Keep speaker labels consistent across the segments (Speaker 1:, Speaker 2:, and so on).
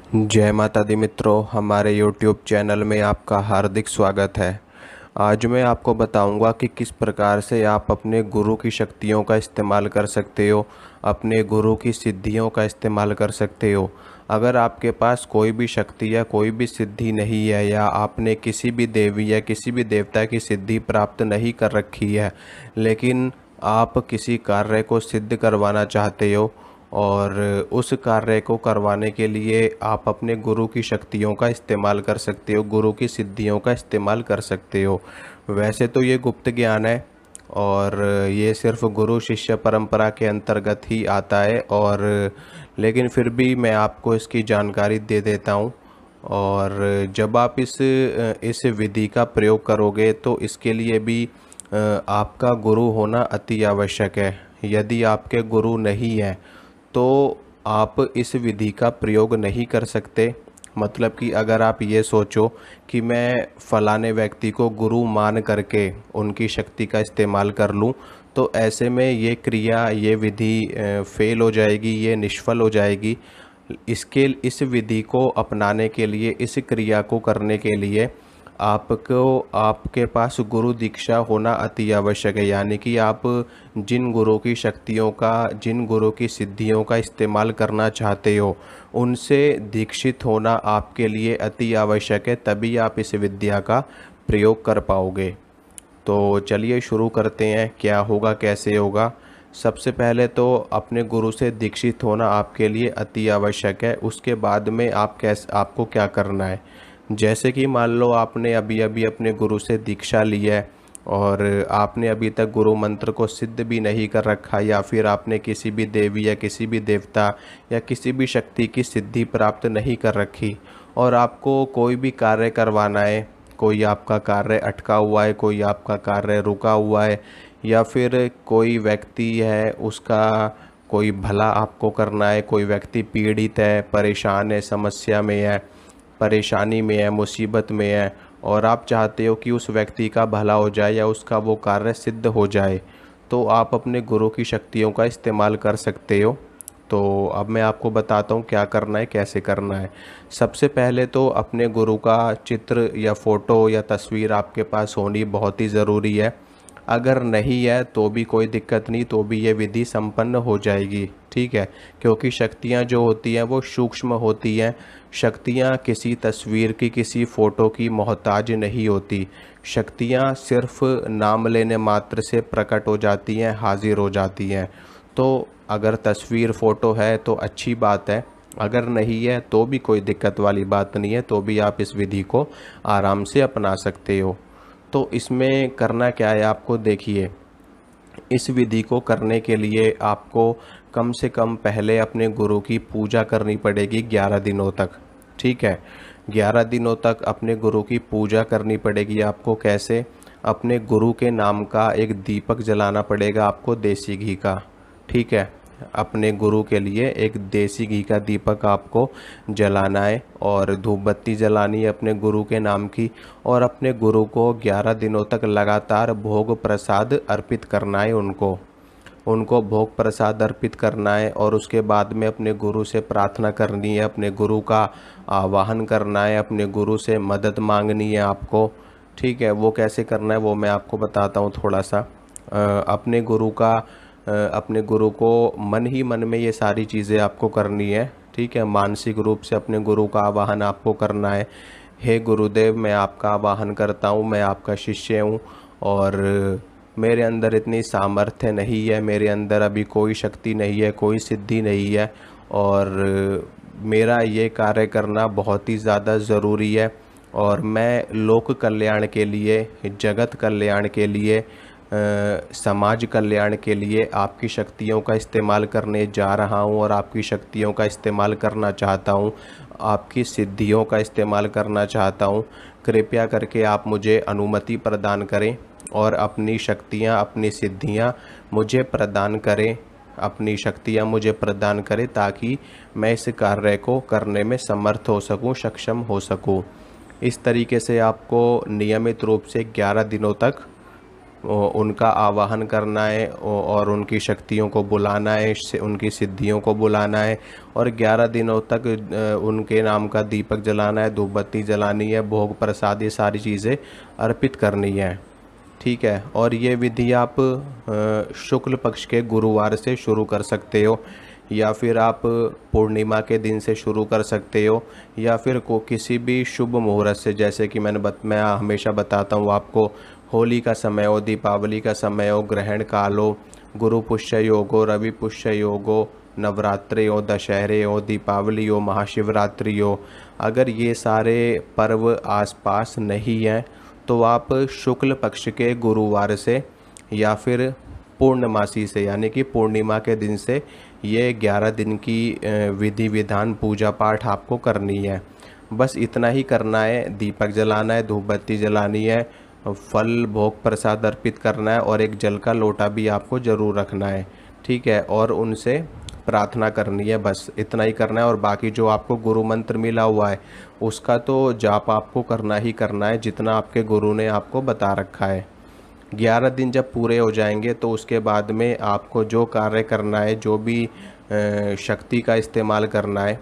Speaker 1: जय माता दी मित्रों, हमारे YouTube चैनल में आपका हार्दिक स्वागत है। आज मैं आपको बताऊंगा कि किस प्रकार से आप अपने गुरु की शक्तियों का इस्तेमाल कर सकते हो, अपने गुरु की सिद्धियों का इस्तेमाल कर सकते हो। अगर आपके पास कोई भी शक्ति या कोई भी सिद्धि नहीं है, या आपने किसी भी देवी या किसी भी देवता की सिद्धि प्राप्त नहीं कर रखी है, लेकिन आप किसी कार्य को सिद्ध करवाना चाहते हो, और उस कार्य को करवाने के लिए आप अपने गुरु की शक्तियों का इस्तेमाल कर सकते हो, गुरु की सिद्धियों का इस्तेमाल कर सकते हो। वैसे तो ये गुप्त ज्ञान है, और ये सिर्फ गुरु शिष्य परंपरा के अंतर्गत ही आता है, और लेकिन फिर भी मैं आपको इसकी जानकारी दे देता हूँ। और जब आप इस विधि का प्रयोग करोगे तो इसके लिए भी आपका गुरु होना अति आवश्यक है। यदि आपके गुरु नहीं हैं तो आप इस विधि का प्रयोग नहीं कर सकते। मतलब कि अगर आप ये सोचो कि मैं फलाने व्यक्ति को गुरु मान करके उनकी शक्ति का इस्तेमाल कर लूँ, तो ऐसे में ये क्रिया, ये विधि फेल हो जाएगी, ये निष्फल हो जाएगी। इस विधि को अपनाने के लिए, इस क्रिया को करने के लिए आपको आपके पास गुरु दीक्षा होना अति आवश्यक है। यानी कि आप जिन गुरु की शक्तियों का, जिन गुरु की सिद्धियों का इस्तेमाल करना चाहते हो, उनसे दीक्षित होना आपके लिए अति आवश्यक है। तभी आप इस विद्या का प्रयोग कर पाओगे। तो चलिए शुरू करते हैं। क्या होगा, कैसे होगा। सबसे पहले तो अपने गुरु से दीक्षित होना आपके लिए अति आवश्यक है। उसके बाद में आपको क्या करना है। जैसे कि मान लो आपने अभी अभी अपने गुरु से दीक्षा ली है, और आपने अभी तक गुरु मंत्र को सिद्ध भी नहीं कर रखा, या फिर आपने किसी भी देवी या किसी भी देवता या किसी भी शक्ति की सिद्धि प्राप्त नहीं कर रखी, और आपको कोई भी कार्य करवाना है, कोई आपका कार्य अटका हुआ है, कोई आपका कार्य रुका हुआ है, या फिर कोई व्यक्ति है उसका कोई भला आपको करना है, कोई व्यक्ति पीड़ित है, परेशान है, समस्या में है, परेशानी में है, मुसीबत में है, और आप चाहते हो कि उस व्यक्ति का भला हो जाए या उसका वो कार्य सिद्ध हो जाए, तो आप अपने गुरु की शक्तियों का इस्तेमाल कर सकते हो। तो अब मैं आपको बताता हूँ क्या करना है, कैसे करना है। सबसे पहले तो अपने गुरु का चित्र या फ़ोटो या तस्वीर आपके पास होनी बहुत ही ज़रूरी है। अगर नहीं है तो भी कोई दिक्कत नहीं, तो भी ये विधि संपन्न हो जाएगी, ठीक है। क्योंकि शक्तियाँ जो होती हैं वो सूक्ष्म होती हैं। शक्तियाँ किसी तस्वीर की, किसी फ़ोटो की मोहताज नहीं होती। शक्तियाँ सिर्फ नाम लेने मात्र से प्रकट हो जाती हैं, हाजिर हो जाती हैं। तो अगर तस्वीर फ़ोटो है तो अच्छी बात है, अगर नहीं है तो भी कोई दिक्कत वाली बात नहीं है, तो भी आप इस विधि को आराम से अपना सकते हो। तो इसमें करना क्या है, आपको देखिए, इस विधि को करने के लिए आपको कम से कम पहले अपने गुरु की पूजा करनी पड़ेगी 11 दिनों तक, ठीक है। 11 दिनों तक अपने गुरु की पूजा करनी पड़ेगी आपको। कैसे? अपने गुरु के नाम का एक दीपक जलाना पड़ेगा आपको, देसी घी का, ठीक है। अपने गुरु के लिए एक देसी घी का दीपक आपको जलाना है, और धूप बत्ती जलानी है अपने गुरु के नाम की, और अपने गुरु को 11 दिनों तक लगातार भोग प्रसाद अर्पित करना है। उनको भोग प्रसाद अर्पित करना है, और उसके बाद में अपने गुरु से प्रार्थना करनी है, अपने गुरु का आवाहन करना है, अपने गुरु से मदद मांगनी है आपको, ठीक है। वो कैसे करना है वो मैं आपको बताता हूँ थोड़ा सा। अपने गुरु को मन ही मन में ये सारी चीज़ें आपको करनी है, ठीक है। मानसिक रूप से अपने गुरु का आवाहन आपको करना है। हे गुरुदेव, मैं आपका आवाहन करता हूँ, मैं आपका शिष्य हूँ, और मेरे अंदर इतनी सामर्थ्य नहीं है, मेरे अंदर अभी कोई शक्ति नहीं है, कोई सिद्धि नहीं है, और मेरा ये कार्य करना बहुत ही ज़्यादा ज़रूरी है, और मैं लोक कल्याण के लिए, जगत कल्याण के लिए, समाज कल्याण के लिए आपकी शक्तियों का इस्तेमाल करने जा रहा हूँ, और आपकी शक्तियों का इस्तेमाल करना चाहता हूँ, आपकी सिद्धियों का इस्तेमाल करना चाहता हूँ। कृपया करके आप मुझे अनुमति प्रदान करें, और अपनी शक्तियाँ, अपनी सिद्धियाँ मुझे प्रदान करें, अपनी शक्तियाँ मुझे प्रदान करें, ताकि मैं इस कार्य को करने में समर्थ हो सकूँ, सक्षम हो सकूँ। इस तरीके से आपको नियमित रूप से 11 दिनों तक उनका आवाहन करना है और उनकी शक्तियों को बुलाना है, उनकी सिद्धियों को बुलाना है और 11 दिनों तक उनके नाम का दीपक जलाना है, धूप बत्ती जलानी है, भोग प्रसाद ये सारी चीज़ें अर्पित करनी है। ठीक है। और ये विधि आप शुक्ल पक्ष के गुरुवार से शुरू कर सकते हो, या फिर आप पूर्णिमा के दिन से शुरू कर सकते हो, या फिर किसी भी शुभ मुहूर्त से, जैसे कि मैं हमेशा बताता हूँ आपको, होली का समय हो, दीपावली का समय हो, ग्रहण काल हो, गुरु पुष्य योग हो, रवि पुष्य योग हो, नवरात्रि हो, दशहरे हो, दीपावली हो, महाशिवरात्रि हो, अगर ये सारे पर्व आसपास नहीं हैं तो आप शुक्ल पक्ष के गुरुवार से या फिर पूर्णमासी से, यानी कि पूर्णिमा के दिन से ये 11 दिन की विधि विधान पूजा पाठ आपको करनी है। बस इतना ही करना है। दीपक जलाना है, धूप बत्ती जलानी है, फल भोग प्रसाद अर्पित करना है और एक जल का लोटा भी आपको ज़रूर रखना है। ठीक है। और उनसे प्रार्थना करनी है, बस इतना ही करना है। और बाकी जो आपको गुरु मंत्र मिला हुआ है उसका तो जाप आपको करना ही करना है, जितना आपके गुरु ने आपको बता रखा है। 11 दिन जब पूरे हो जाएंगे तो उसके बाद में आपको जो कार्य करना है, जो भी शक्ति का इस्तेमाल करना है,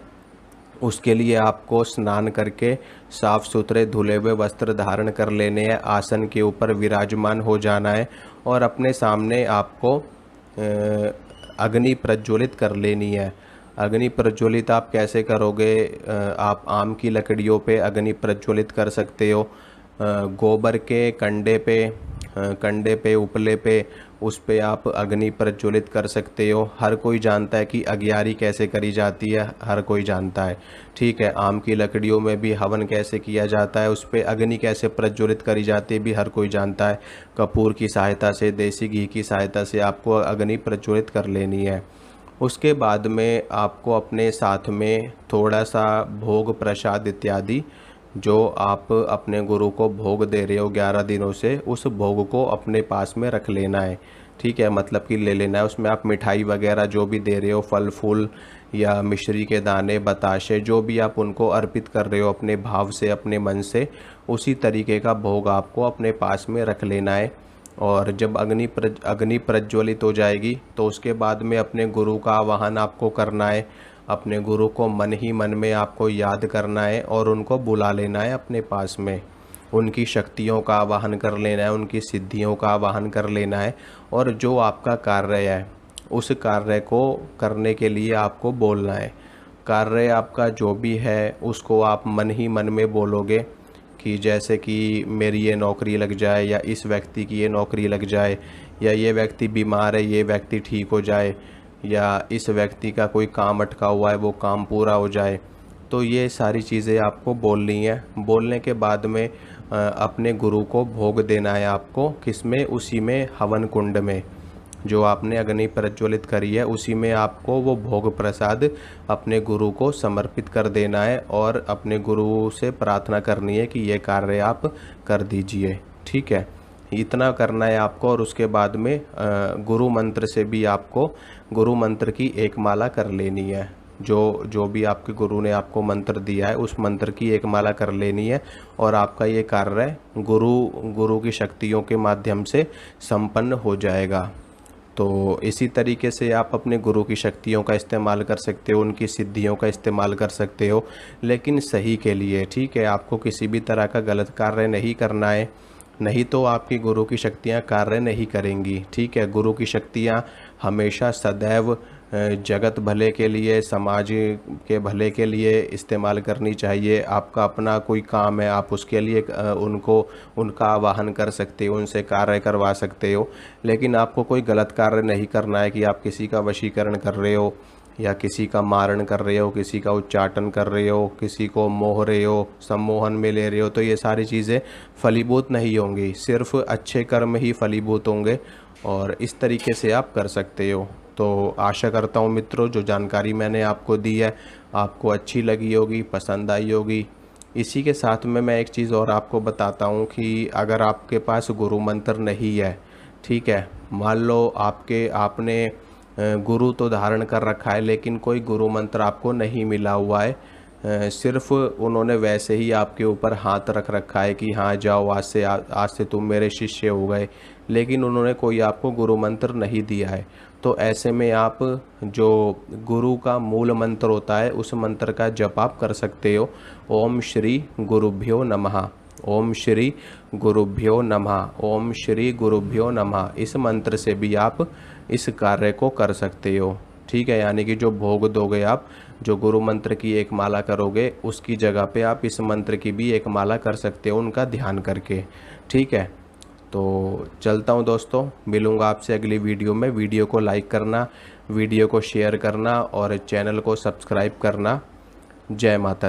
Speaker 1: उसके लिए आपको स्नान करके साफ़ सुथरे धुले हुए वस्त्र धारण कर लेने हैं, आसन के ऊपर विराजमान हो जाना है और अपने सामने आपको अग्नि प्रज्वलित कर लेनी है। अग्नि प्रज्वलित आप कैसे करोगे? आप आम की लकड़ियों पे अग्नि प्रज्वलित कर सकते हो, गोबर के कंडे पे उपले पे उस पे आप अग्नि प्रज्वलित कर सकते हो। हर कोई जानता है कि अगियारी कैसे करी जाती है, हर कोई जानता है। ठीक है। आम की लकड़ियों में भी हवन कैसे किया जाता है, उस पे अग्नि कैसे प्रज्वलित करी जाती है भी हर कोई जानता है। कपूर की सहायता से, देसी घी की सहायता से आपको अग्नि प्रज्वलित कर लेनी है। उसके बाद में आपको अपने साथ में थोड़ा सा भोग प्रसाद इत्यादि जो आप अपने गुरु को भोग दे रहे हो 11 दिनों से, उस भोग को अपने पास में रख लेना है। ठीक है। मतलब कि ले लेना है। उसमें आप मिठाई वगैरह जो भी दे रहे हो, फल फूल या मिश्री के दाने, बताशे, जो भी आप उनको अर्पित कर रहे हो अपने भाव से, अपने मन से, उसी तरीके का भोग आपको अपने पास में रख लेना है। और जब अग्नि प्रज्वलित हो जाएगी तो उसके बाद में अपने गुरु का आवाहन आपको करना है। अपने गुरु को मन ही मन में आपको याद करना है और उनको बुला लेना है अपने पास में। उनकी शक्तियों का आवाहन कर लेना है, उनकी सिद्धियों का आवाहन कर लेना है और जो आपका कार्य है उस कार्य को करने के लिए आपको बोलना है। कार्य आपका जो भी है उसको आप मन ही मन में बोलोगे कि जैसे कि मेरी ये नौकरी लग जाए, या इस व्यक्ति की ये नौकरी लग जाए, या ये व्यक्ति बीमार है ये व्यक्ति ठीक हो जाए, या इस व्यक्ति का कोई काम अटका हुआ है वो काम पूरा हो जाए। तो ये सारी चीज़ें आपको बोलनी है। बोलने के बाद में अपने गुरु को भोग देना है आपको, किसमें? उसी में हवन कुंड में जो आपने अग्नि प्रज्वलित करी है उसी में आपको वो भोग प्रसाद अपने गुरु को समर्पित कर देना है और अपने गुरु से प्रार्थना करनी है कि ये कार्य आप कर दीजिए। ठीक है। इतना करना है आपको। और उसके बाद में गुरु मंत्र से भी आपको गुरु मंत्र की एक माला कर लेनी है। जो भी आपके गुरु ने आपको मंत्र दिया है उस मंत्र की एक माला कर लेनी है और आपका ये कार्य गुरु की शक्तियों के माध्यम से संपन्न हो जाएगा। तो इसी तरीके से आप अपने गुरु की शक्तियों का इस्तेमाल कर सकते हो, उनकी सिद्धियों का इस्तेमाल कर सकते हो, लेकिन सही के लिए। ठीक है। आपको किसी भी तरह का गलत कार्य नहीं करना है, नहीं तो आपकी गुरु की शक्तियाँ कार्य नहीं करेंगी। ठीक है। गुरु की शक्तियाँ हमेशा सदैव जगत भले के लिए, समाज के भले के लिए इस्तेमाल करनी चाहिए। आपका अपना कोई काम है, आप उसके लिए उनका आवाहन कर सकते हो, उनसे कार्य करवा सकते हो, लेकिन आपको कोई गलत कार्य नहीं करना है कि आप किसी का वशीकरण कर रहे हो या किसी का मारण कर रहे हो, किसी का उच्चाटन कर रहे हो, किसी को मोह रहे हो, सम्मोहन में ले रहे हो। तो ये सारी चीज़ें फलीभूत नहीं होंगी, सिर्फ अच्छे कर्म ही फलीभूत होंगे और इस तरीके से आप कर सकते हो। तो आशा करता हूँ मित्रों, जो जानकारी मैंने आपको दी है आपको अच्छी लगी होगी, पसंद आई होगी। इसी के साथ में मैं एक चीज़ और आपको बताता हूँ कि अगर आपके पास गुरु मंत्र नहीं है, ठीक है, मान लो आपने गुरु तो धारण कर रखा है लेकिन कोई गुरु मंत्र आपको नहीं मिला हुआ है, सिर्फ उन्होंने वैसे ही आपके ऊपर हाथ रख रखा है कि हाँ जाओ, आज से तुम मेरे शिष्य हो गए, लेकिन उन्होंने कोई आपको गुरु मंत्र नहीं दिया है। तो ऐसे में आप जो गुरु का मूल मंत्र होता है उस मंत्र का जप आप कर सकते हो। ओम श्री गुरुभ्यो नमः, ओम श्री गुरुभ्यो नमः, ओम श्री गुरुभ्यो नमः, इस मंत्र से भी आप इस कार्य को कर सकते हो। ठीक है, यानी कि जो भोग दोगे आप, जो गुरु मंत्र की एक माला करोगे उसकी जगह पे आप इस मंत्र की भी एक माला कर सकते हो उनका ध्यान करके। ठीक है, तो चलता हूँ दोस्तों, मिलूँगा आपसे अगली वीडियो में। वीडियो को लाइक करना, वीडियो को शेयर करना और चैनल को सब्सक्राइब करना। जय माता।